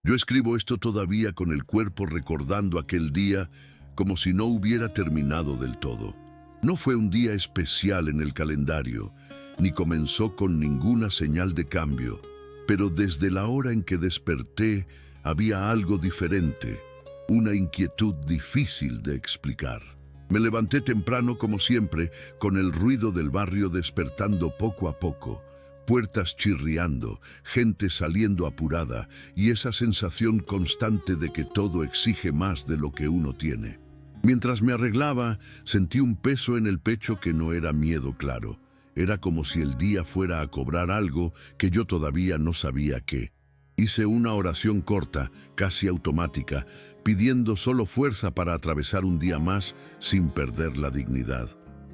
Yo escribo esto todavía con el cuerpo recordando aquel día como si no hubiera terminado del todo. No fue un día especial en el calendario, ni comenzó con ninguna señal de cambio, pero desde la hora en que desperté había algo diferente, una inquietud difícil de explicar. Me levanté temprano como siempre, con el ruido del barrio despertando poco a poco, puertas chirriando, gente saliendo apurada y esa sensación constante de que todo exige más de lo que uno tiene. Mientras me arreglaba, sentí un peso en el pecho que no era miedo claro. Era como si el día fuera a cobrar algo que yo todavía no sabía qué. Hice una oración corta, casi automática, pidiendo solo fuerza para atravesar un día más sin perder la dignidad.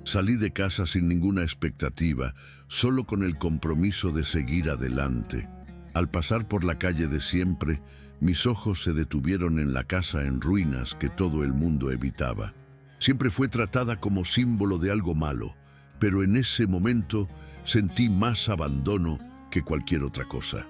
Salí de casa sin ninguna expectativa, solo con el compromiso de seguir adelante. Al pasar por la calle de siempre, mis ojos se detuvieron en la casa en ruinas que todo el mundo evitaba. Siempre fue tratada como símbolo de algo malo, pero en ese momento sentí más abandono que cualquier otra cosa.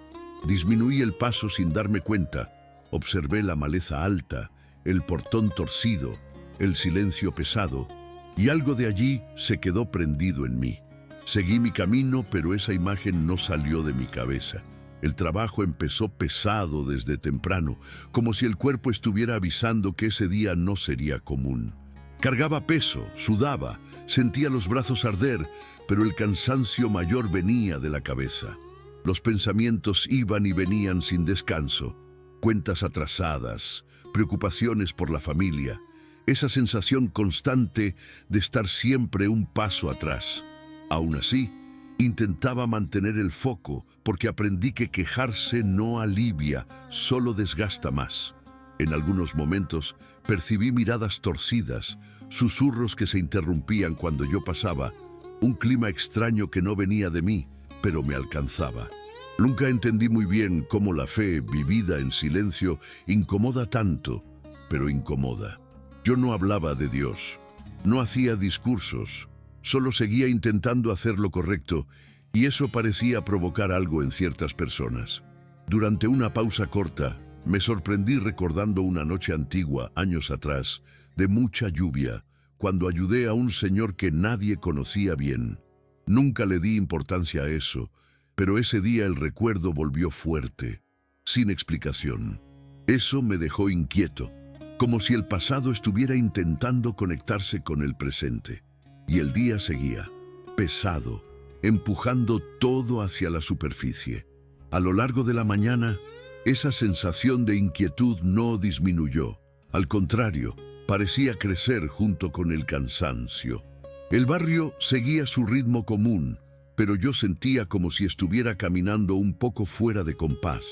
Disminuí el paso sin darme cuenta. Observé la maleza alta, el portón torcido, el silencio pesado, y algo de allí se quedó prendido en mí. Seguí mi camino, pero esa imagen no salió de mi cabeza. El trabajo empezó pesado desde temprano, como si el cuerpo estuviera avisando que ese día no sería común. Cargaba peso, sudaba, sentía los brazos arder, pero el cansancio mayor venía de la cabeza. Los pensamientos iban y venían sin descanso, cuentas atrasadas, preocupaciones por la familia, esa sensación constante de estar siempre un paso atrás. Aún así, intentaba mantener el foco porque aprendí que quejarse no alivia, solo desgasta más. En algunos momentos percibí miradas torcidas, susurros que se interrumpían cuando yo pasaba, un clima extraño que no venía de mí, pero me alcanzaba. Nunca entendí muy bien cómo la fe, vivida en silencio, incomoda tanto, pero incomoda. Yo no hablaba de Dios, no hacía discursos, solo seguía intentando hacer lo correcto, y eso parecía provocar algo en ciertas personas. Durante una pausa corta, me sorprendí recordando una noche antigua, años atrás, de mucha lluvia, cuando ayudé a un señor que nadie conocía bien. Nunca le di importancia a eso, pero ese día el recuerdo volvió fuerte, sin explicación. Eso me dejó inquieto, como si el pasado estuviera intentando conectarse con el presente. Y el día seguía, pesado, empujando todo hacia la superficie. A lo largo de la mañana, esa sensación de inquietud no disminuyó. Al contrario, parecía crecer junto con el cansancio. El barrio seguía su ritmo común, pero yo sentía como si estuviera caminando un poco fuera de compás,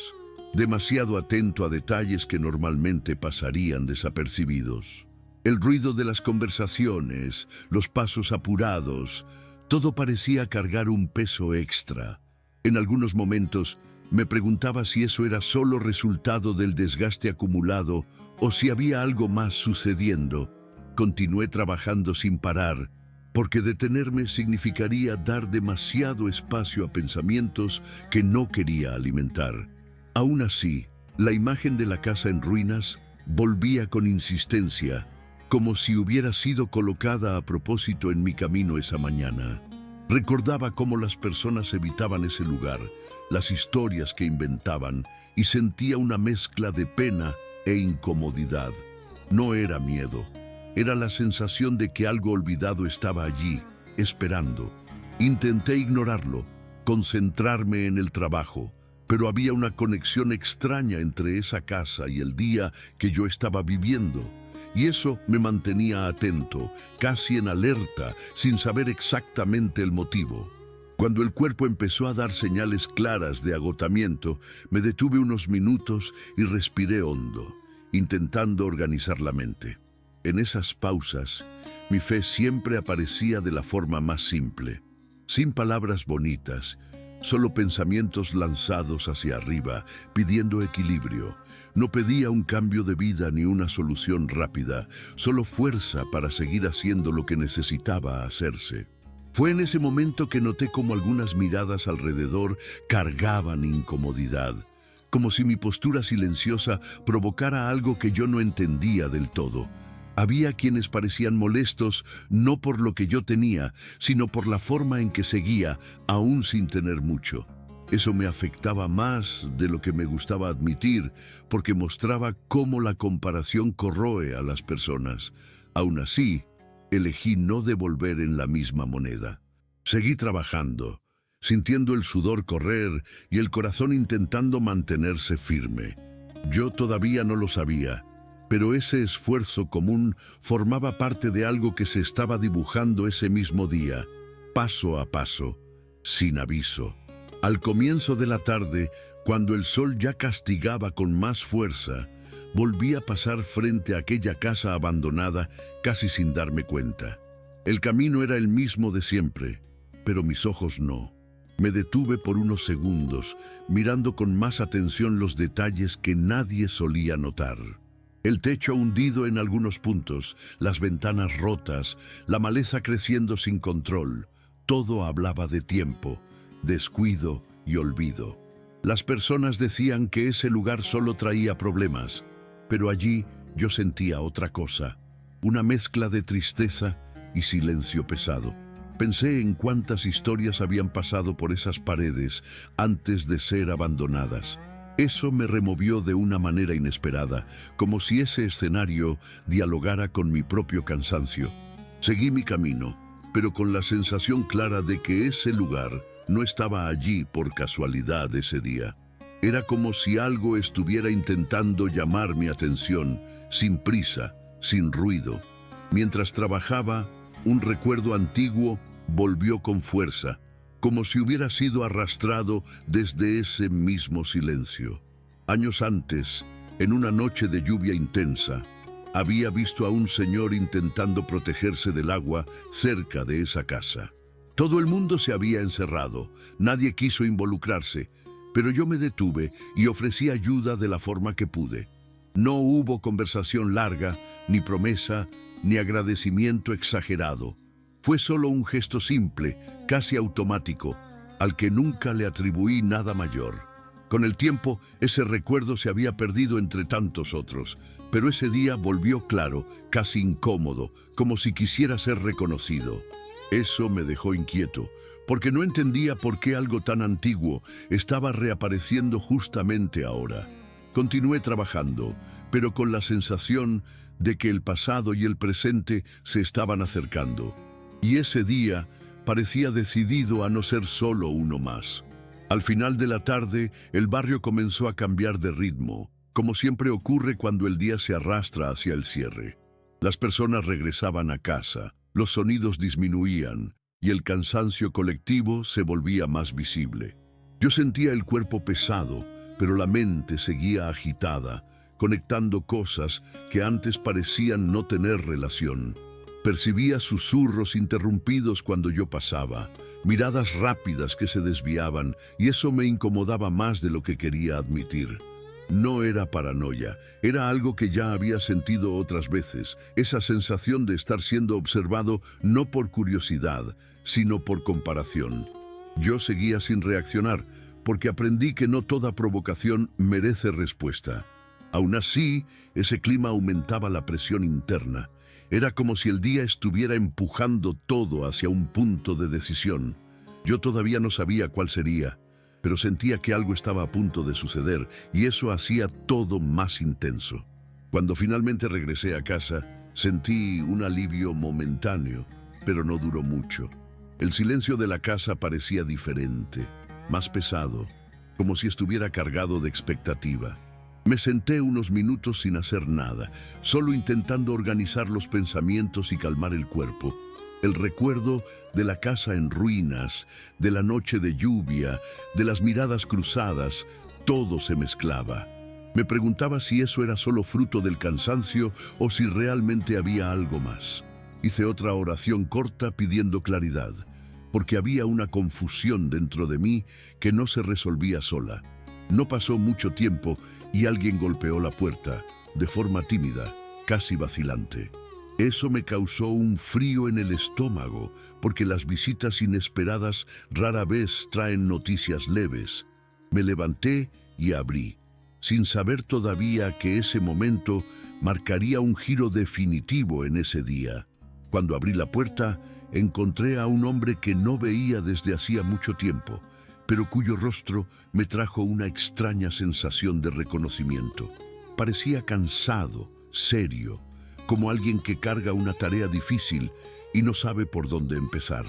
demasiado atento a detalles que normalmente pasarían desapercibidos. El ruido de las conversaciones, los pasos apurados, todo parecía cargar un peso extra. En algunos momentos me preguntaba si eso era solo resultado del desgaste acumulado o si había algo más sucediendo. Continué trabajando sin parar, porque detenerme significaría dar demasiado espacio a pensamientos que no quería alimentar. Aún así, la imagen de la casa en ruinas volvía con insistencia, como si hubiera sido colocada a propósito en mi camino esa mañana. Recordaba cómo las personas evitaban ese lugar, las historias que inventaban, y sentía una mezcla de pena e incomodidad. No era miedo, era la sensación de que algo olvidado estaba allí, esperando. Intenté ignorarlo, concentrarme en el trabajo, pero había una conexión extraña entre esa casa y el día que yo estaba viviendo. Y eso me mantenía atento, casi en alerta, sin saber exactamente el motivo. Cuando el cuerpo empezó a dar señales claras de agotamiento, me detuve unos minutos y respiré hondo, intentando organizar la mente. En esas pausas, mi fe siempre aparecía de la forma más simple, sin palabras bonitas, solo pensamientos lanzados hacia arriba, pidiendo equilibrio. No pedía un cambio de vida ni una solución rápida, solo fuerza para seguir haciendo lo que necesitaba hacerse. Fue en ese momento que noté cómo algunas miradas alrededor cargaban incomodidad, como si mi postura silenciosa provocara algo que yo no entendía del todo. Había quienes parecían molestos no por lo que yo tenía, sino por la forma en que seguía, aún sin tener mucho. Eso me afectaba más de lo que me gustaba admitir, porque mostraba cómo la comparación corroe a las personas. Aún así, elegí no devolver en la misma moneda. Seguí trabajando, sintiendo el sudor correr y el corazón intentando mantenerse firme. Yo todavía no lo sabía, pero ese esfuerzo común formaba parte de algo que se estaba dibujando ese mismo día, paso a paso, sin aviso. Al comienzo de la tarde, cuando el sol ya castigaba con más fuerza, volví a pasar frente a aquella casa abandonada casi sin darme cuenta. El camino era el mismo de siempre, pero mis ojos no. Me detuve por unos segundos, mirando con más atención los detalles que nadie solía notar. El techo hundido en algunos puntos, las ventanas rotas, la maleza creciendo sin control, todo hablaba de tiempo, descuido y olvido. Las personas decían que ese lugar solo traía problemas, pero allí yo sentía otra cosa, una mezcla de tristeza y silencio pesado. Pensé en cuántas historias habían pasado por esas paredes antes de ser abandonadas. Eso me removió de una manera inesperada, como si ese escenario dialogara con mi propio cansancio. Seguí mi camino, pero con la sensación clara de que ese lugar no estaba allí por casualidad ese día. Era como si algo estuviera intentando llamar mi atención, sin prisa, sin ruido. Mientras trabajaba, un recuerdo antiguo volvió con fuerza, como si hubiera sido arrastrado desde ese mismo silencio. Años antes, en una noche de lluvia intensa, había visto a un señor intentando protegerse del agua cerca de esa casa. Todo el mundo se había encerrado, nadie quiso involucrarse, pero yo me detuve y ofrecí ayuda de la forma que pude. No hubo conversación larga, ni promesa, ni agradecimiento exagerado. Fue solo un gesto simple, casi automático, al que nunca le atribuí nada mayor. Con el tiempo, ese recuerdo se había perdido entre tantos otros, pero ese día volvió claro, casi incómodo, como si quisiera ser reconocido. Eso me dejó inquieto, porque no entendía por qué algo tan antiguo estaba reapareciendo justamente ahora. Continué trabajando, pero con la sensación de que el pasado y el presente se estaban acercando. Y ese día parecía decidido a no ser solo uno más. Al final de la tarde, el barrio comenzó a cambiar de ritmo, como siempre ocurre cuando el día se arrastra hacia el cierre. Las personas regresaban a casa, los sonidos disminuían y el cansancio colectivo se volvía más visible. Yo sentía el cuerpo pesado, pero la mente seguía agitada, conectando cosas que antes parecían no tener relación. Percibía susurros interrumpidos cuando yo pasaba, miradas rápidas que se desviaban, y eso me incomodaba más de lo que quería admitir. No era paranoia, era algo que ya había sentido otras veces, esa sensación de estar siendo observado no por curiosidad, sino por comparación. Yo seguía sin reaccionar, porque aprendí que no toda provocación merece respuesta. Aún así, ese clima aumentaba la presión interna. Era como si el día estuviera empujando todo hacia un punto de decisión. Yo todavía no sabía cuál sería, pero sentía que algo estaba a punto de suceder y eso hacía todo más intenso. Cuando finalmente regresé a casa, sentí un alivio momentáneo, pero no duró mucho. El silencio de la casa parecía diferente, más pesado, como si estuviera cargado de expectativa. Me senté unos minutos sin hacer nada, solo intentando organizar los pensamientos y calmar el cuerpo. El recuerdo de la casa en ruinas, de la noche de lluvia, de las miradas cruzadas, todo se mezclaba. Me preguntaba si eso era solo fruto del cansancio o si realmente había algo más. Hice otra oración corta pidiendo claridad, porque había una confusión dentro de mí que no se resolvía sola. No pasó mucho tiempo y alguien golpeó la puerta, de forma tímida, casi vacilante. Eso me causó un frío en el estómago, porque las visitas inesperadas rara vez traen noticias leves. Me levanté y abrí. sin saber todavía que ese momento marcaría un giro definitivo en ese día. Cuando abrí la puerta, encontré a un hombre que no veía desde hacía mucho tiempo, pero cuyo rostro me trajo una extraña sensación de reconocimiento. Parecía cansado, serio, como alguien que carga una tarea difícil y no sabe por dónde empezar.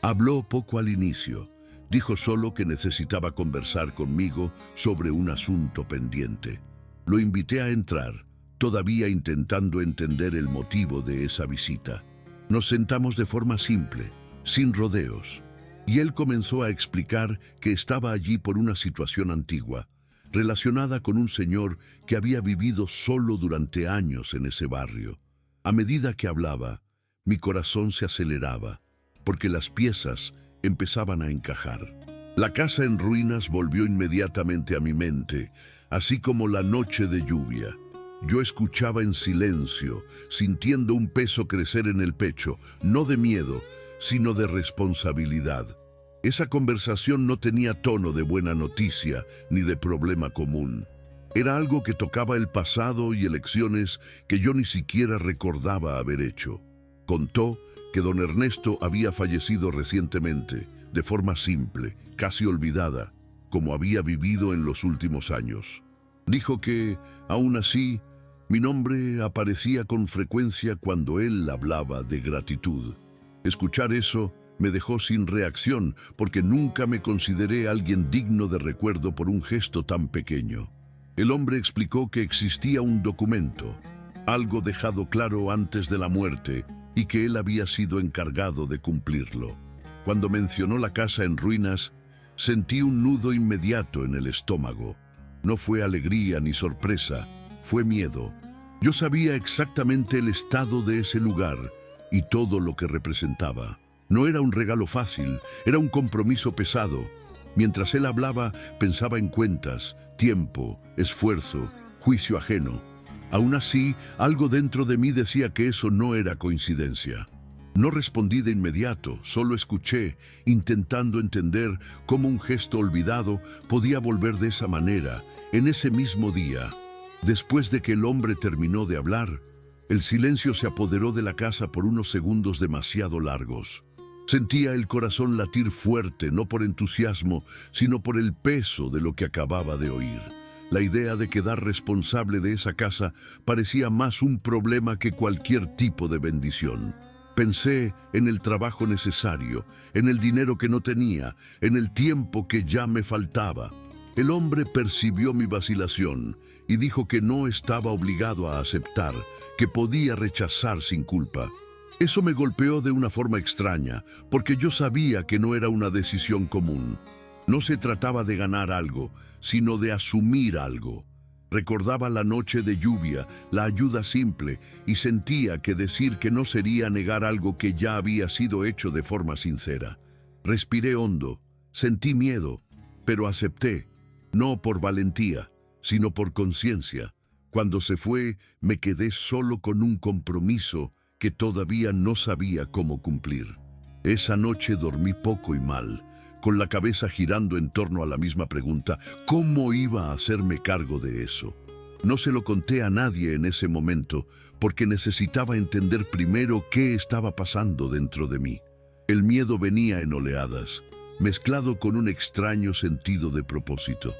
Habló poco al inicio. Dijo solo que necesitaba conversar conmigo sobre un asunto pendiente. Lo invité a entrar, todavía intentando entender el motivo de esa visita. Nos sentamos de forma simple, sin rodeos, y él comenzó a explicar que estaba allí por una situación antigua, relacionada con un señor que había vivido solo durante años en ese barrio. A medida que hablaba, mi corazón se aceleraba, porque las piezas empezaban a encajar. La casa en ruinas volvió inmediatamente a mi mente, así como la noche de lluvia. Yo escuchaba en silencio, sintiendo un peso crecer en el pecho, no de miedo, sino de responsabilidad. Esa conversación no tenía tono de buena noticia ni de problema común. Era algo que tocaba el pasado y elecciones que yo ni siquiera recordaba haber hecho. Contó que don Ernesto había fallecido recientemente, de forma simple, casi olvidada, como había vivido en los últimos años. Dijo que, aún así, mi nombre aparecía con frecuencia cuando él hablaba de gratitud. Escuchar eso me dejó sin reacción, porque nunca me consideré alguien digno de recuerdo por un gesto tan pequeño. El hombre explicó que existía un documento, algo dejado claro antes de la muerte, y que él había sido encargado de cumplirlo. Cuando mencionó la casa en ruinas, sentí un nudo inmediato en el estómago. No fue alegría ni sorpresa, fue miedo. Yo sabía exactamente el estado de ese lugar y todo lo que representaba. No era un regalo fácil, era un compromiso pesado. Mientras él hablaba, pensaba en cuentas, tiempo, esfuerzo, juicio ajeno. Aún así, algo dentro de mí decía que eso no era coincidencia. No respondí de inmediato, solo escuché, intentando entender cómo un gesto olvidado podía volver de esa manera, en ese mismo día. Después de que el hombre terminó de hablar, el silencio se apoderó de la casa por unos segundos demasiado largos. Sentía el corazón latir fuerte, no por entusiasmo, sino por el peso de lo que acababa de oír. La idea de quedar responsable de esa casa parecía más un problema que cualquier tipo de bendición. Pensé en el trabajo necesario, en el dinero que no tenía, en el tiempo que ya me faltaba. El hombre percibió mi vacilación y dijo que no estaba obligado a aceptar, que podía rechazar sin culpa. Eso me golpeó de una forma extraña, porque yo sabía que no era una decisión común. No se trataba de ganar algo, sino de asumir algo. Recordaba la noche de lluvia, la ayuda simple, y sentía que decir que no sería negar algo que ya había sido hecho de forma sincera. Respiré hondo, sentí miedo, pero acepté, no por valentía, sino por conciencia. Cuando se fue, me quedé solo con un compromiso que todavía no sabía cómo cumplir. Esa noche dormí poco y mal, con la cabeza girando en torno a la misma pregunta: ¿cómo iba a hacerme cargo de eso? No se lo conté a nadie en ese momento, porque necesitaba entender primero qué estaba pasando dentro de mí. El miedo venía en oleadas, mezclado con un extraño sentido de propósito.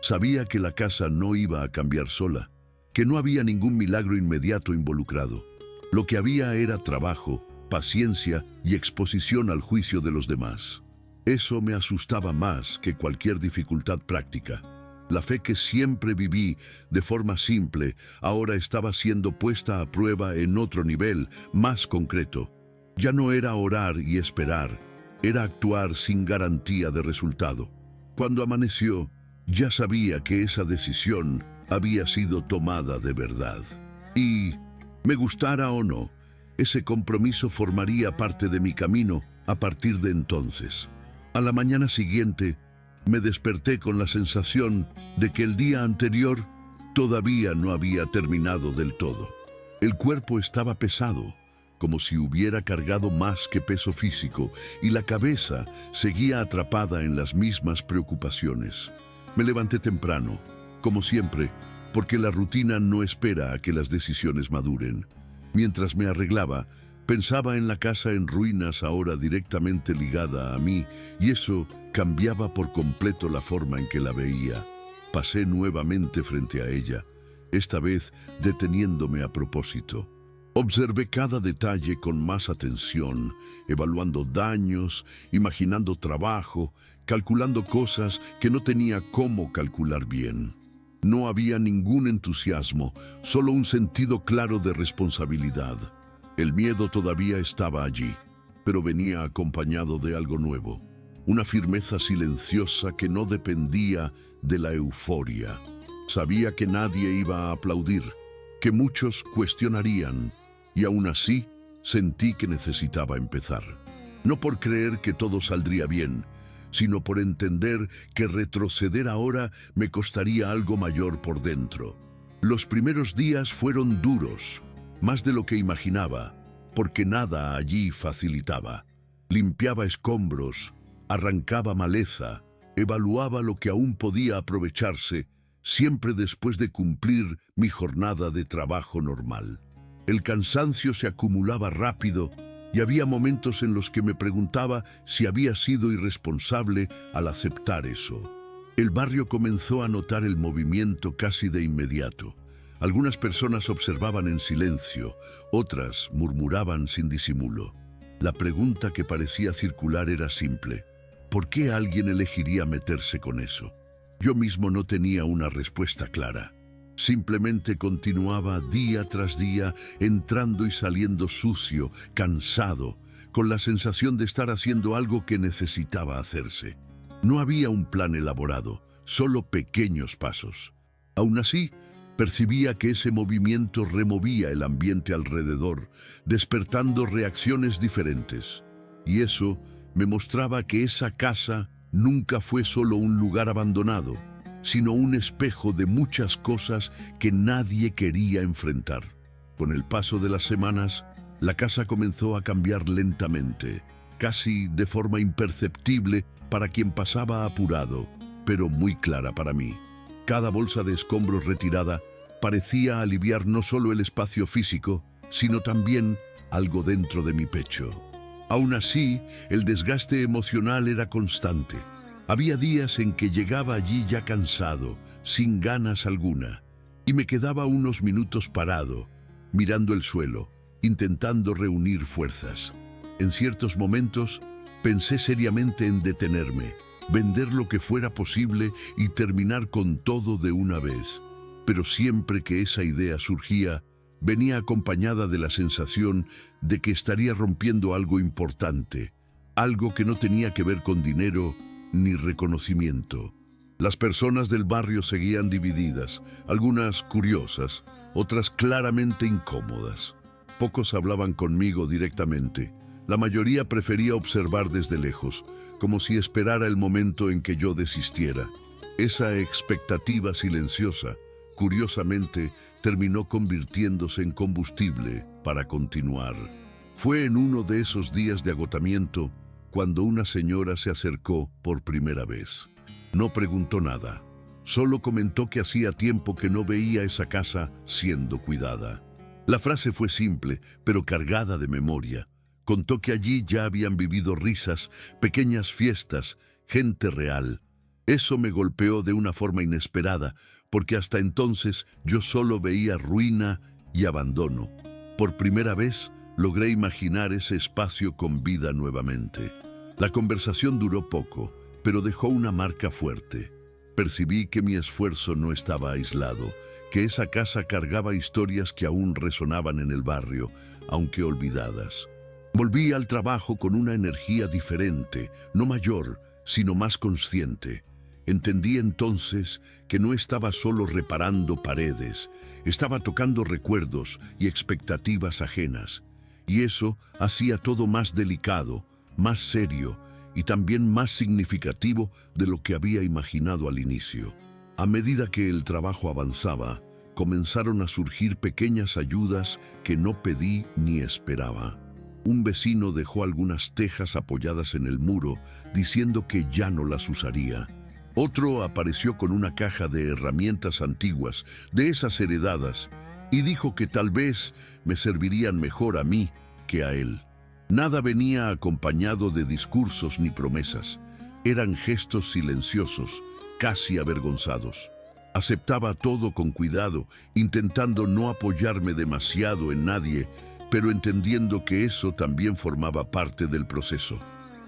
Sabía que la casa no iba a cambiar sola, que no había ningún milagro inmediato involucrado. Lo que había era trabajo, paciencia y exposición al juicio de los demás. Eso me asustaba más que cualquier dificultad práctica. La fe que siempre viví de forma simple ahora estaba siendo puesta a prueba en otro nivel, más concreto. Ya no era orar y esperar, era actuar sin garantía de resultado. Cuando amaneció, ya sabía que esa decisión había sido tomada de verdad. Y, me gustara o no, ese compromiso formaría parte de mi camino a partir de entonces. A la mañana siguiente, me desperté con la sensación de que el día anterior todavía no había terminado del todo. El cuerpo estaba pesado, como si hubiera cargado más que peso físico, y la cabeza seguía atrapada en las mismas preocupaciones. Me levanté temprano, como siempre, porque la rutina no espera a que las decisiones maduren. Mientras me arreglaba, pensaba en la casa en ruinas ahora directamente ligada a mí, y eso cambiaba por completo la forma en que la veía. Pasé nuevamente frente a ella, esta vez deteniéndome a propósito. Observé cada detalle con más atención, evaluando daños, imaginando trabajo, calculando cosas que no tenía cómo calcular bien. No había ningún entusiasmo, solo un sentido claro de responsabilidad. El miedo todavía estaba allí, pero venía acompañado de algo nuevo. Una firmeza silenciosa que no dependía de la euforia. Sabía que nadie iba a aplaudir, que muchos cuestionarían, y aún así sentí que necesitaba empezar. No por creer que todo saldría bien, sino por entender que retroceder ahora me costaría algo mayor por dentro. Los primeros días fueron duros, más de lo que imaginaba, porque nada allí facilitaba. Limpiaba escombros, arrancaba maleza, evaluaba lo que aún podía aprovecharse, siempre después de cumplir mi jornada de trabajo normal. El cansancio se acumulaba rápido y había momentos en los que me preguntaba si había sido irresponsable al aceptar eso. El barrio comenzó a notar el movimiento casi de inmediato. Algunas personas observaban en silencio, otras murmuraban sin disimulo. La pregunta que parecía circular era simple: ¿por qué alguien elegiría meterse con eso? Yo mismo no tenía una respuesta clara. Simplemente continuaba día tras día, entrando y saliendo sucio, cansado, con la sensación de estar haciendo algo que necesitaba hacerse. No había un plan elaborado, solo pequeños pasos. Aún así, percibía que ese movimiento removía el ambiente alrededor, despertando reacciones diferentes. Y eso me mostraba que esa casa nunca fue solo un lugar abandonado, sino un espejo de muchas cosas que nadie quería enfrentar. Con el paso de las semanas, la casa comenzó a cambiar lentamente, casi de forma imperceptible para quien pasaba apurado, pero muy clara para mí. Cada bolsa de escombros retirada parecía aliviar no solo el espacio físico, sino también algo dentro de mi pecho. Aún así, el desgaste emocional era constante. Había días en que llegaba allí ya cansado, sin ganas alguna, y me quedaba unos minutos parado, mirando el suelo, intentando reunir fuerzas. En ciertos momentos, pensé seriamente en detenerme, vender lo que fuera posible y terminar con todo de una vez. Pero siempre que esa idea surgía, venía acompañada de la sensación de que estaría rompiendo algo importante, algo que no tenía que ver con dinero ni reconocimiento. Las personas del barrio seguían divididas, algunas curiosas, otras claramente incómodas. Pocos hablaban conmigo directamente. La mayoría prefería observar desde lejos, como si esperara el momento en que yo desistiera. Esa expectativa silenciosa, curiosamente, terminó convirtiéndose en combustible para continuar. Fue en uno de esos días de agotamiento cuando una señora se acercó por primera vez. No preguntó nada, solo comentó que hacía tiempo que no veía esa casa siendo cuidada. La frase fue simple, pero cargada de memoria. Contó que allí ya habían vivido risas, pequeñas fiestas, gente real. Eso me golpeó de una forma inesperada, porque hasta entonces yo solo veía ruina y abandono. Por primera vez logré imaginar ese espacio con vida nuevamente. La conversación duró poco, pero dejó una marca fuerte. Percibí que mi esfuerzo no estaba aislado, que esa casa cargaba historias que aún resonaban en el barrio, aunque olvidadas. Volví al trabajo con una energía diferente, no mayor, sino más consciente. Entendí entonces que no estaba solo reparando paredes, estaba tocando recuerdos y expectativas ajenas. Y eso hacía todo más delicado, más serio y también más significativo de lo que había imaginado al inicio. A medida que el trabajo avanzaba, comenzaron a surgir pequeñas ayudas que no pedí ni esperaba. Un vecino dejó algunas tejas apoyadas en el muro, diciendo que ya no las usaría. Otro apareció con una caja de herramientas antiguas, de esas heredadas, y dijo que tal vez me servirían mejor a mí que a él. Nada venía acompañado de discursos ni promesas. Eran gestos silenciosos, casi avergonzados. Aceptaba todo con cuidado, intentando no apoyarme demasiado en nadie, pero entendiendo que eso también formaba parte del proceso.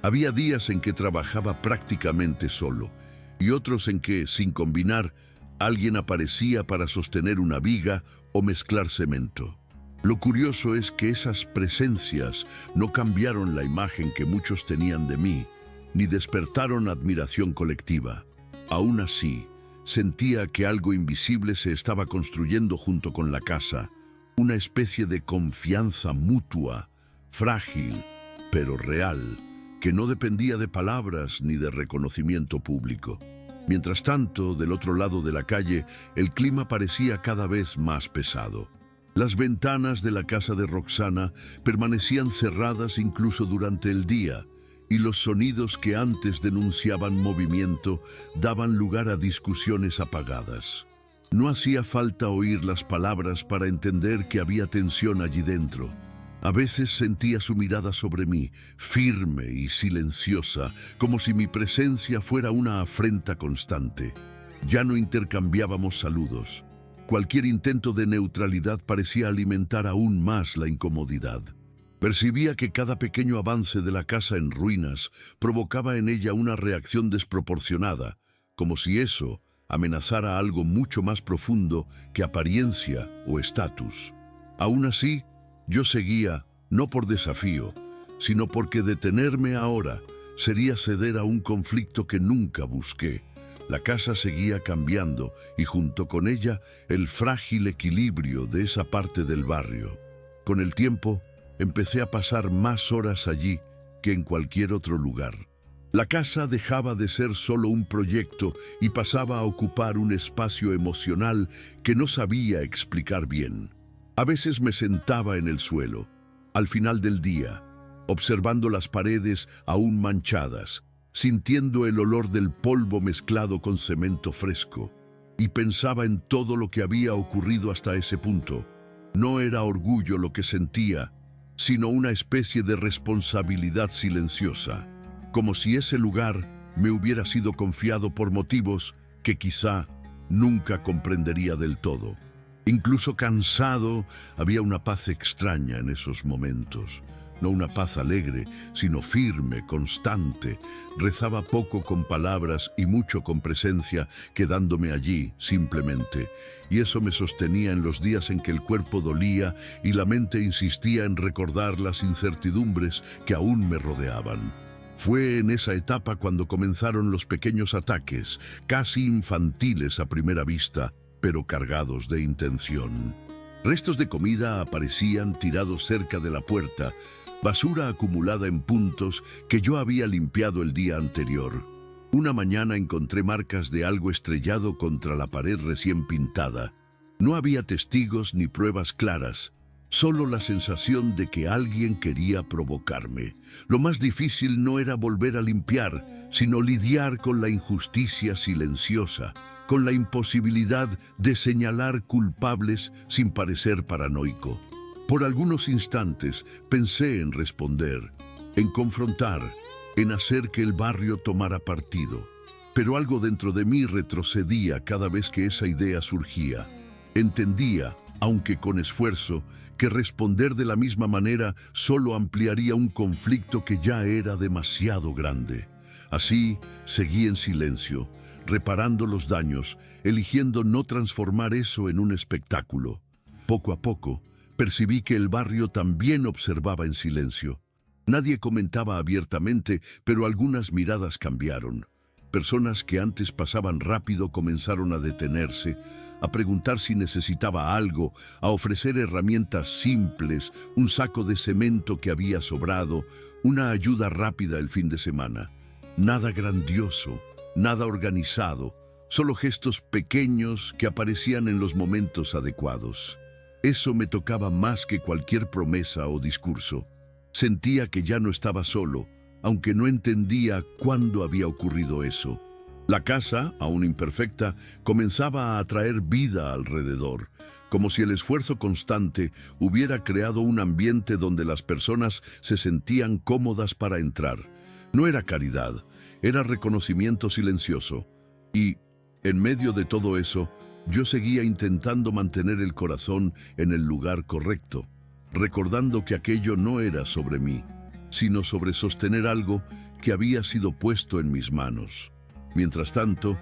Había días en que trabajaba prácticamente solo, y otros en que, sin combinar, alguien aparecía para sostener una viga o mezclar cemento. Lo curioso es que esas presencias no cambiaron la imagen que muchos tenían de mí, ni despertaron admiración colectiva. Aún así, sentía que algo invisible se estaba construyendo junto con la casa, una especie de confianza mutua, frágil, pero real, que no dependía de palabras ni de reconocimiento público. Mientras tanto, del otro lado de la calle, el clima parecía cada vez más pesado. Las ventanas de la casa de Roxana permanecían cerradas incluso durante el día, y los sonidos que antes denunciaban movimiento daban lugar a discusiones apagadas. No hacía falta oír las palabras para entender que había tensión allí dentro. A veces sentía su mirada sobre mí, firme y silenciosa, como si mi presencia fuera una afrenta constante. Ya no intercambiábamos saludos. Cualquier intento de neutralidad parecía alimentar aún más la incomodidad. Percibía que cada pequeño avance de la casa en ruinas provocaba en ella una reacción desproporcionada, como si eso amenazara algo mucho más profundo que apariencia o estatus. Aún así, yo seguía, no por desafío, sino porque detenerme ahora sería ceder a un conflicto que nunca busqué. La casa seguía cambiando y junto con ella el frágil equilibrio de esa parte del barrio. Con el tiempo, empecé a pasar más horas allí que en cualquier otro lugar. La casa dejaba de ser solo un proyecto y pasaba a ocupar un espacio emocional que no sabía explicar bien. A veces me sentaba en el suelo, al final del día, observando las paredes aún manchadas, sintiendo el olor del polvo mezclado con cemento fresco, y pensaba en todo lo que había ocurrido hasta ese punto. No era orgullo lo que sentía, sino una especie de responsabilidad silenciosa, como si ese lugar me hubiera sido confiado por motivos que quizá nunca comprendería del todo. Incluso cansado, había una paz extraña en esos momentos. No una paz alegre, sino firme, constante. Rezaba poco con palabras y mucho con presencia, quedándome allí simplemente. Y eso me sostenía en los días en que el cuerpo dolía y la mente insistía en recordar las incertidumbres que aún me rodeaban. Fue en esa etapa cuando comenzaron los pequeños ataques, casi infantiles a primera vista, pero cargados de intención. Restos de comida aparecían tirados cerca de la puerta, basura acumulada en puntos que yo había limpiado el día anterior. Una mañana encontré marcas de algo estrellado contra la pared recién pintada. No había testigos ni pruebas claras, solo la sensación de que alguien quería provocarme. Lo más difícil no era volver a limpiar, sino lidiar con la injusticia silenciosa, con la imposibilidad de señalar culpables sin parecer paranoico. Por algunos instantes pensé en responder, en confrontar, en hacer que el barrio tomara partido. Pero algo dentro de mí retrocedía cada vez que esa idea surgía. Entendía, aunque con esfuerzo, que responder de la misma manera solo ampliaría un conflicto que ya era demasiado grande. Así, seguí en silencio, reparando los daños, eligiendo no transformar eso en un espectáculo. Poco a poco, percibí que el barrio también observaba en silencio. Nadie comentaba abiertamente, pero algunas miradas cambiaron. Personas que antes pasaban rápido comenzaron a detenerse, a preguntar si necesitaba algo, a ofrecer herramientas simples, un saco de cemento que había sobrado, una ayuda rápida el fin de semana. Nada grandioso, nada organizado, solo gestos pequeños que aparecían en los momentos adecuados. Eso me tocaba más que cualquier promesa o discurso. Sentía que ya no estaba solo, aunque no entendía cuándo había ocurrido eso. La casa, aún imperfecta, comenzaba a atraer vida alrededor, como si el esfuerzo constante hubiera creado un ambiente donde las personas se sentían cómodas para entrar. No era caridad, era reconocimiento silencioso. Y, en medio de todo eso, yo seguía intentando mantener el corazón en el lugar correcto, recordando que aquello no era sobre mí, sino sobre sostener algo que había sido puesto en mis manos. Mientras tanto,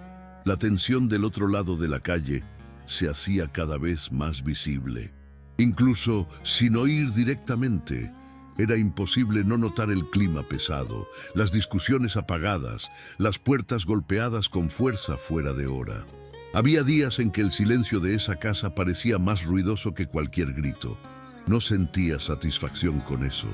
la tensión del otro lado de la calle se hacía cada vez más visible. Incluso sin oír directamente, era imposible no notar el clima pesado, las discusiones apagadas, las puertas golpeadas con fuerza fuera de hora. Había días en que el silencio de esa casa parecía más ruidoso que cualquier grito. No sentía satisfacción con eso,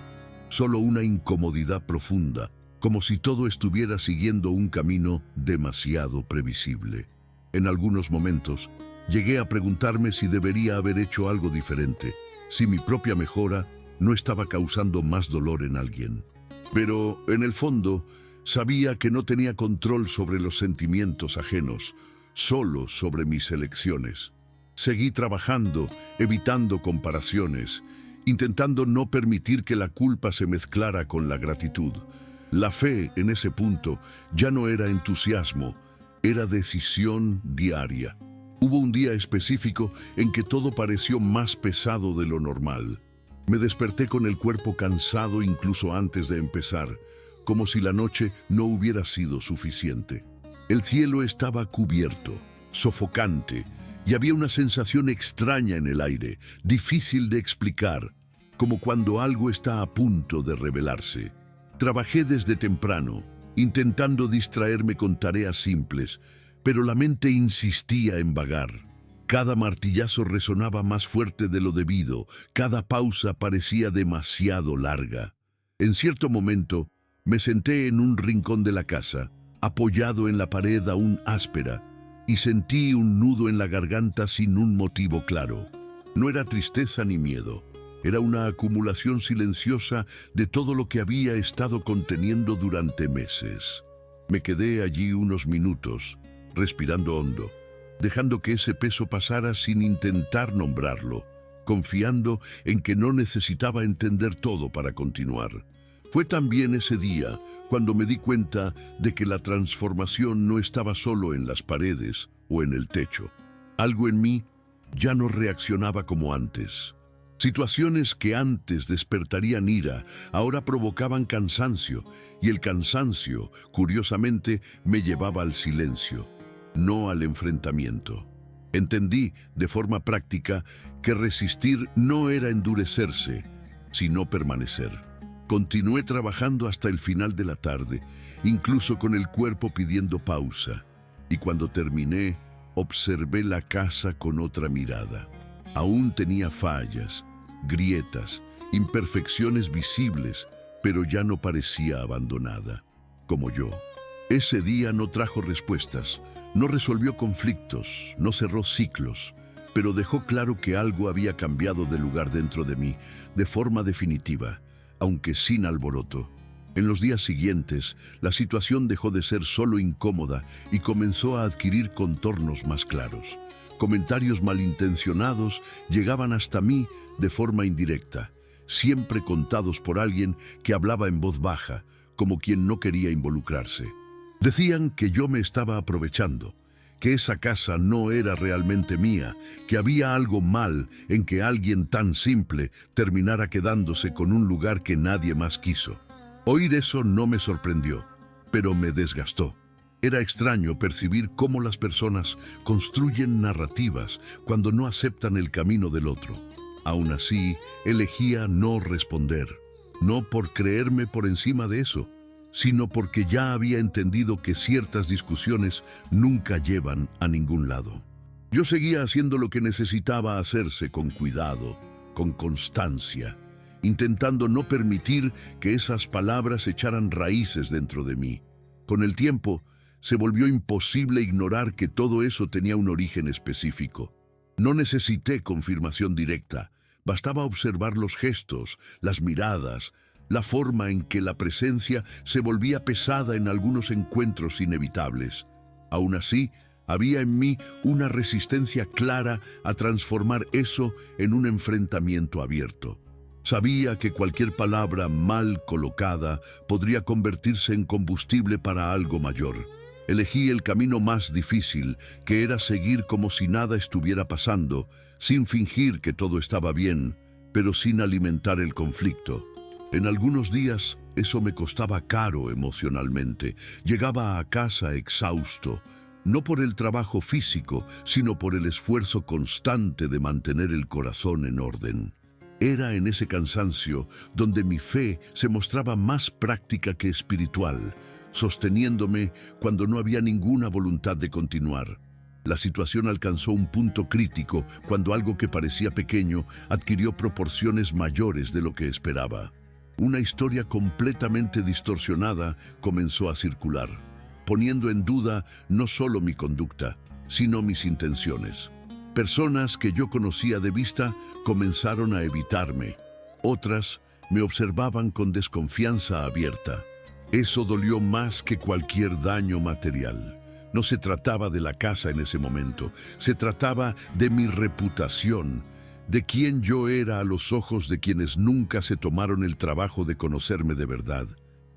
solo una incomodidad profunda, como si todo estuviera siguiendo un camino demasiado previsible. En algunos momentos, llegué a preguntarme si debería haber hecho algo diferente, si mi propia mejora no estaba causando más dolor en alguien. Pero, en el fondo, sabía que no tenía control sobre los sentimientos ajenos, solo sobre mis elecciones. Seguí trabajando, evitando comparaciones, intentando no permitir que la culpa se mezclara con la gratitud. La fe, en ese punto, ya no era entusiasmo, era decisión diaria. Hubo un día específico en que todo pareció más pesado de lo normal. Me desperté con el cuerpo cansado incluso antes de empezar, como si la noche no hubiera sido suficiente. El cielo estaba cubierto, sofocante, y había una sensación extraña en el aire, difícil de explicar, como cuando algo está a punto de revelarse. Trabajé desde temprano, intentando distraerme con tareas simples, pero la mente insistía en vagar. Cada martillazo resonaba más fuerte de lo debido, cada pausa parecía demasiado larga. En cierto momento, me senté en un rincón de la casa, apoyado en la pared aún áspera, y sentí un nudo en la garganta sin un motivo claro. No era tristeza ni miedo. Era una acumulación silenciosa de todo lo que había estado conteniendo durante meses. Me quedé allí unos minutos, respirando hondo, dejando que ese peso pasara sin intentar nombrarlo, confiando en que no necesitaba entender todo para continuar. Fue también ese día cuando me di cuenta de que la transformación no estaba solo en las paredes o en el techo. Algo en mí ya no reaccionaba como antes. Situaciones que antes despertarían ira, ahora provocaban cansancio, y el cansancio, curiosamente, me llevaba al silencio, no al enfrentamiento. Entendí, de forma práctica, que resistir no era endurecerse, sino permanecer. Continué trabajando hasta el final de la tarde, incluso con el cuerpo pidiendo pausa, y cuando terminé, observé la casa con otra mirada. Aún tenía fallas, grietas, imperfecciones visibles, pero ya no parecía abandonada, como yo. Ese día no trajo respuestas, no resolvió conflictos, no cerró ciclos, pero dejó claro que algo había cambiado de lugar dentro de mí, de forma definitiva, aunque sin alboroto. En los días siguientes, la situación dejó de ser solo incómoda y comenzó a adquirir contornos más claros. Comentarios malintencionados llegaban hasta mí de forma indirecta, siempre contados por alguien que hablaba en voz baja, como quien no quería involucrarse. Decían que yo me estaba aprovechando, que esa casa no era realmente mía, que había algo mal en que alguien tan simple terminara quedándose con un lugar que nadie más quiso. Oír eso no me sorprendió, pero me desgastó. Era extraño percibir cómo las personas construyen narrativas cuando no aceptan el camino del otro. Aún así, elegía no responder, no por creerme por encima de eso, sino porque ya había entendido que ciertas discusiones nunca llevan a ningún lado. Yo seguía haciendo lo que necesitaba hacerse con cuidado, con constancia, intentando no permitir que esas palabras echaran raíces dentro de mí. Con el tiempo, se volvió imposible ignorar que todo eso tenía un origen específico. No necesité confirmación directa, bastaba observar los gestos, las miradas, la forma en que la presencia se volvía pesada en algunos encuentros inevitables. Aún así, había en mí una resistencia clara a transformar eso en un enfrentamiento abierto. Sabía que cualquier palabra mal colocada podría convertirse en combustible para algo mayor. Elegí el camino más difícil, que era seguir como si nada estuviera pasando, sin fingir que todo estaba bien, pero sin alimentar el conflicto. En algunos días eso me costaba caro emocionalmente. Llegaba a casa exhausto, no por el trabajo físico, sino por el esfuerzo constante de mantener el corazón en orden. Era en ese cansancio donde mi fe se mostraba más práctica que espiritual, sosteniéndome cuando no había ninguna voluntad de continuar. La situación alcanzó un punto crítico cuando algo que parecía pequeño adquirió proporciones mayores de lo que esperaba. Una historia completamente distorsionada comenzó a circular, poniendo en duda no solo mi conducta, sino mis intenciones. Personas que yo conocía de vista comenzaron a evitarme. Otras me observaban con desconfianza abierta. Eso dolió más que cualquier daño material. No se trataba de la casa en ese momento, se trataba de mi reputación, de quién yo era a los ojos de quienes nunca se tomaron el trabajo de conocerme de verdad.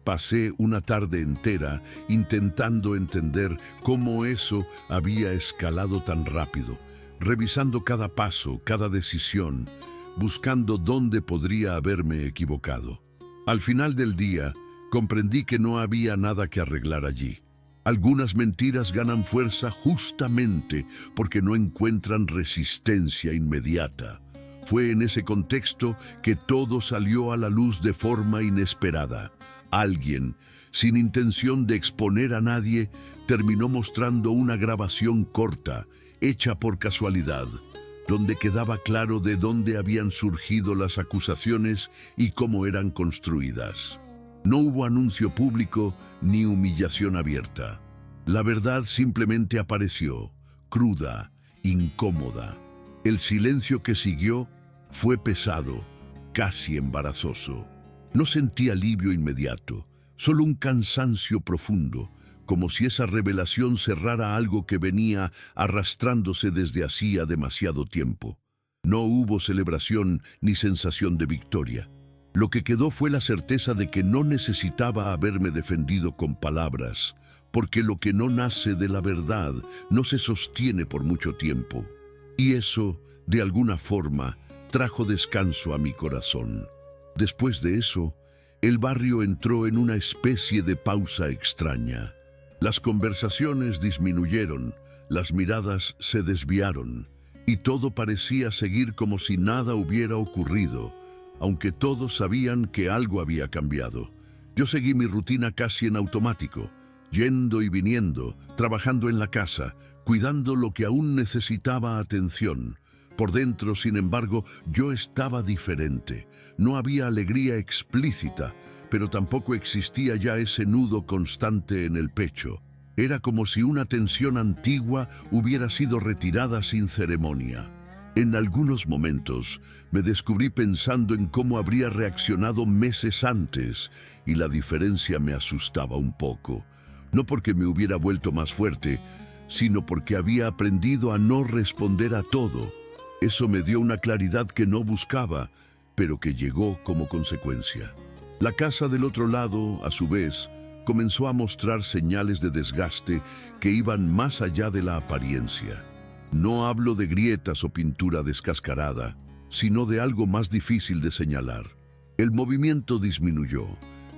Pasé una tarde entera intentando entender cómo eso había escalado tan rápido, revisando cada paso, cada decisión, buscando dónde podría haberme equivocado. Al final del día, comprendí que no había nada que arreglar allí. Algunas mentiras ganan fuerza justamente porque no encuentran resistencia inmediata. Fue en ese contexto que todo salió a la luz de forma inesperada. Alguien, sin intención de exponer a nadie, terminó mostrando una grabación corta, hecha por casualidad, donde quedaba claro de dónde habían surgido las acusaciones y cómo eran construidas. No hubo anuncio público ni humillación abierta. La verdad simplemente apareció, cruda, incómoda. El silencio que siguió fue pesado, casi embarazoso. No sentí alivio inmediato, solo un cansancio profundo, como si esa revelación cerrara algo que venía arrastrándose desde hacía demasiado tiempo. No hubo celebración ni sensación de victoria. Lo que quedó fue la certeza de que no necesitaba haberme defendido con palabras, porque lo que no nace de la verdad no se sostiene por mucho tiempo. Y eso, de alguna forma, trajo descanso a mi corazón. Después de eso, el barrio entró en una especie de pausa extraña. Las conversaciones disminuyeron, las miradas se desviaron, y todo parecía seguir como si nada hubiera ocurrido, aunque todos sabían que algo había cambiado. Yo seguí mi rutina casi en automático, yendo y viniendo, trabajando en la casa, cuidando lo que aún necesitaba atención. Por dentro, sin embargo, yo estaba diferente. No había alegría explícita, pero tampoco existía ya ese nudo constante en el pecho. Era como si una tensión antigua hubiera sido retirada sin ceremonia. En algunos momentos me descubrí pensando en cómo habría reaccionado meses antes, y la diferencia me asustaba un poco. No porque me hubiera vuelto más fuerte, sino porque había aprendido a no responder a todo. Eso me dio una claridad que no buscaba, pero que llegó como consecuencia. La casa del otro lado, a su vez, comenzó a mostrar señales de desgaste que iban más allá de la apariencia. No hablo de grietas o pintura descascarada, sino de algo más difícil de señalar. El movimiento disminuyó.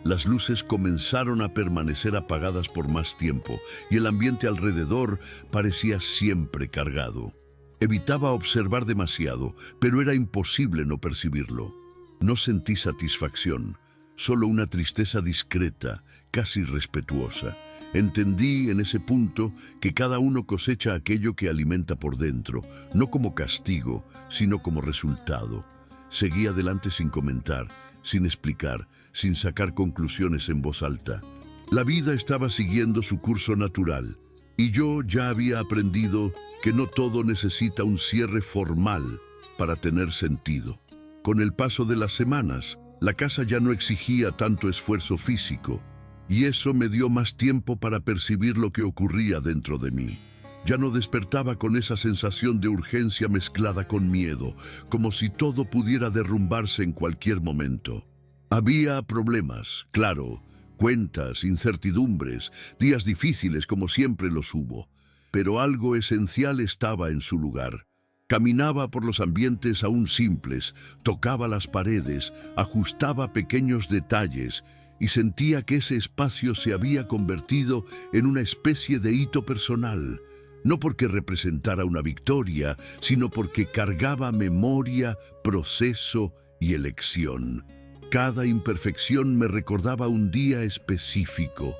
Las luces comenzaron a permanecer apagadas por más tiempo y el ambiente alrededor parecía siempre cargado. Evitaba observar demasiado, pero era imposible no percibirlo. No sentí satisfacción, solo una tristeza discreta, casi respetuosa. Entendí en ese punto que cada uno cosecha aquello que alimenta por dentro, no como castigo, sino como resultado. Seguí adelante sin comentar, sin explicar, sin sacar conclusiones en voz alta. La vida estaba siguiendo su curso natural, y yo ya había aprendido que no todo necesita un cierre formal para tener sentido. Con el paso de las semanas, la casa ya no exigía tanto esfuerzo físico. y eso me dio más tiempo para percibir lo que ocurría dentro de mí. Ya no despertaba con esa sensación de urgencia mezclada con miedo, como si todo pudiera derrumbarse en cualquier momento. Había problemas, claro, cuentas, incertidumbres, días difíciles como siempre los hubo, pero algo esencial estaba en su lugar. Caminaba por los ambientes aún simples, tocaba las paredes, ajustaba pequeños detalles y sentía que ese espacio se había convertido en una especie de hito personal. No porque representara una victoria, sino porque cargaba memoria, proceso y elección. Cada imperfección me recordaba un día específico,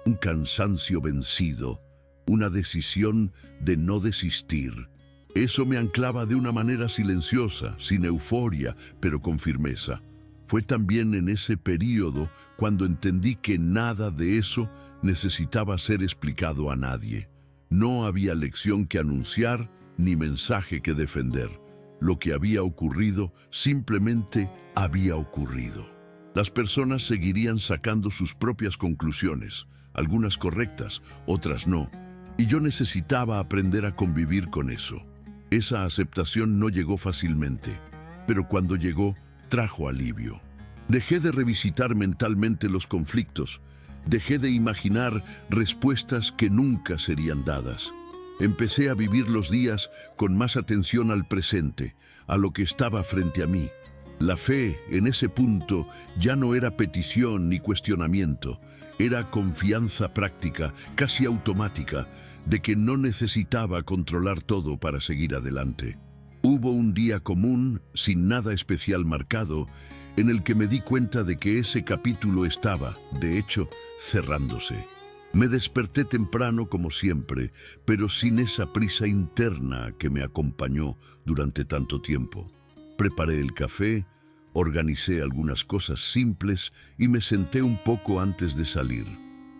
un cansancio vencido, una decisión de no desistir. Eso me anclaba de una manera silenciosa, sin euforia, pero con firmeza. Fue también en ese período cuando entendí que nada de eso necesitaba ser explicado a nadie. No había lección que anunciar ni mensaje que defender. Lo que había ocurrido simplemente había ocurrido. Las personas seguirían sacando sus propias conclusiones, algunas correctas, otras no, y yo necesitaba aprender a convivir con eso. Esa aceptación no llegó fácilmente, pero cuando llegó, trajo alivio. Dejé de revisitar mentalmente los conflictos. Dejé de imaginar respuestas que nunca serían dadas. Empecé a vivir los días con más atención al presente, a lo que estaba frente a mí. La fe, en ese punto, ya no era petición ni cuestionamiento. Era confianza práctica, casi automática, de que no necesitaba controlar todo para seguir adelante. Hubo un día común, sin nada especial marcado, en el que me di cuenta de que ese capítulo estaba, de hecho, cerrándose. Me desperté temprano como siempre, pero sin esa prisa interna que me acompañó durante tanto tiempo. Preparé el café, organicé algunas cosas simples y me senté un poco antes de salir.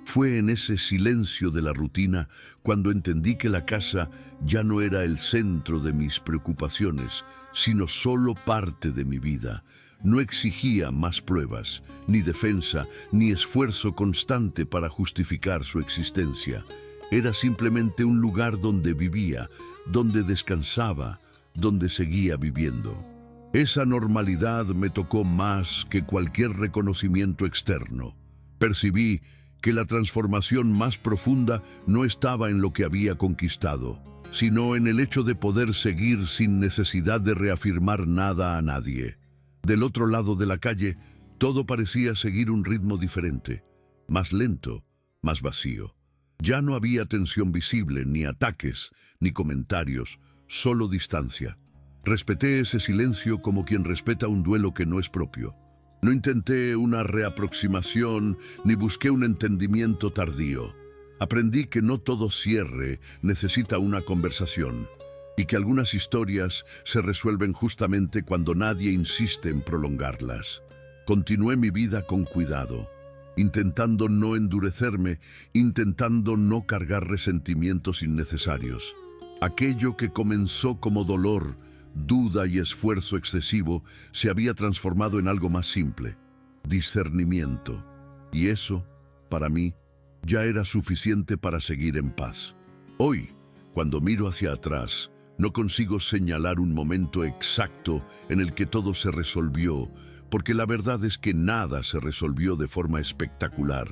Fue en ese silencio de la rutina cuando entendí que la casa ya no era el centro de mis preocupaciones, sino solo parte de mi vida. No exigía más pruebas, ni defensa, ni esfuerzo constante para justificar su existencia. Era simplemente un lugar donde vivía, donde descansaba, donde seguía viviendo. Esa normalidad me tocó más que cualquier reconocimiento externo. Percibí que la transformación más profunda no estaba en lo que había conquistado, sino en el hecho de poder seguir sin necesidad de reafirmar nada a nadie. Del otro lado de la calle, todo parecía seguir un ritmo diferente, más lento, más vacío. Ya no había tensión visible, ni ataques, ni comentarios, solo distancia. Respeté ese silencio como quien respeta un duelo que no es propio. No intenté una reaproximación, ni busqué un entendimiento tardío. Aprendí que no todo cierre necesita una conversación, y que algunas historias se resuelven justamente cuando nadie insiste en prolongarlas. Continué mi vida con cuidado, intentando no endurecerme, intentando no cargar resentimientos innecesarios. Aquello que comenzó como dolor, duda y esfuerzo excesivo se había transformado en algo más simple, discernimiento. Y eso, para mí, ya era suficiente para seguir en paz. Hoy, cuando miro hacia atrás, no consigo señalar un momento exacto en el que todo se resolvió, porque la verdad es que nada se resolvió de forma espectacular.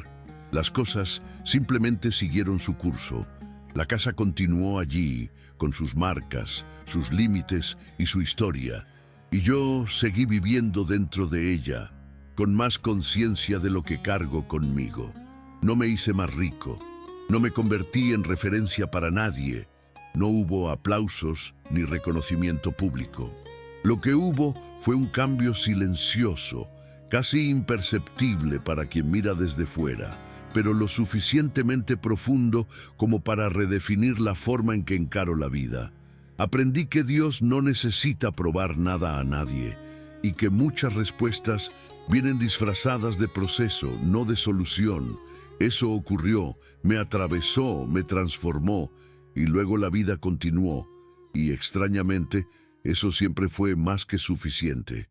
Las cosas simplemente siguieron su curso. La casa continuó allí, con sus marcas, sus límites y su historia, y yo seguí viviendo dentro de ella, con más conciencia de lo que cargo conmigo. No me hice más rico, no me convertí en referencia para nadie, no hubo aplausos ni reconocimiento público. Lo que hubo fue un cambio silencioso, casi imperceptible para quien mira desde fuera, pero lo suficientemente profundo como para redefinir la forma en que encaro la vida. Aprendí que Dios no necesita probar nada a nadie y que muchas respuestas vienen disfrazadas de proceso, no de solución. Eso ocurrió, me atravesó, me transformó y luego la vida continuó y extrañamente eso siempre fue más que suficiente.